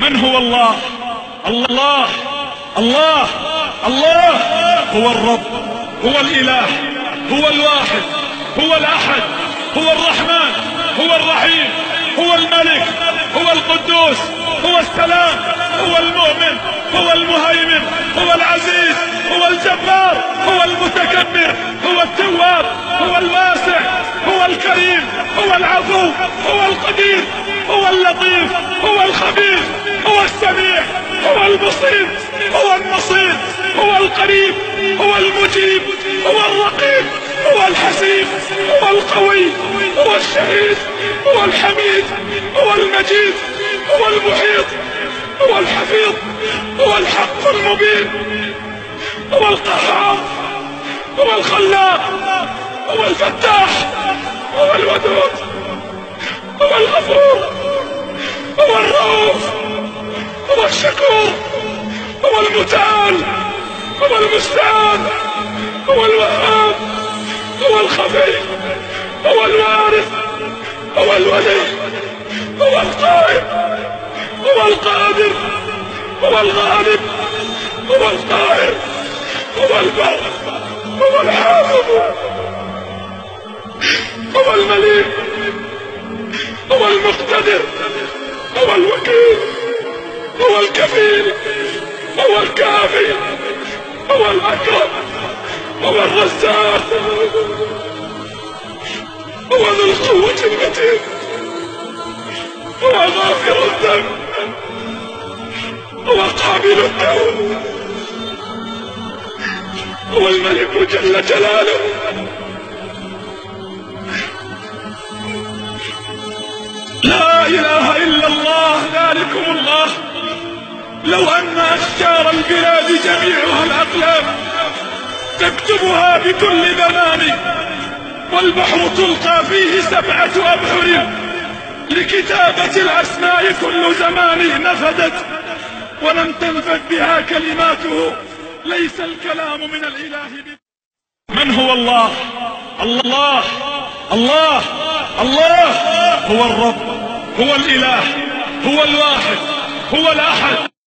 من هو الله؟ الله الله الله هو الرب، هو الإله، هو الواحد، هو الأحد، هو الرحمن، هو الرحيم، هو الملك، هو القدوس، هو السلام، هو المؤمن، هو المهيمن، هو العزيز، هو الجبار، هو المتكبر، هو التواب، هو الواسع، هو الكريم، هو العفو، هو القدير، هو اللطيف، هو الخبير، هو السميع، هو البصير، هو النصير، هو القريب، هو المجيب، هو الرقيب، هو الحسيب، هو القوي، هو الشهيد، هو الحميد، هو المجيد، هو المحيط، هو الحفيظ، هو الحق المبين، هو القهار، هو الخلاق، هو الفتاح، هو الودود، هو الغفور، هو الرؤوف، هو الشكور، هو المتعال، هو المستعان، هو الوهاب، هو الخفي، هو الوارث، هو الولي، هو القائم، هو القادر، هو الغالب، هو القاهر، هو البر، هو الحافظ، هو المليك، هو المقتدر، هو الوكيل، هو الكفيل، هو الكافي، هو الأكرم، هو الرزاق، هو ذو القوة المتين، هو غافر الذنب، هو قابل التوب، هو الملك جل جلاله. لا إله إلا الله، ذلكم الله. لو أن أشجار البلاد جميعها الأقلام تكتبها بكل زمان، والبحر تلقى فيه 7 أبحر لكتابة الأسماء كل زمان نفدت ولم تنفد بها كلماته، ليس الكلام من الإله من هو الله؟ الله الله الله هو الرب، هو الإله، هو الواحد، هو الأحد،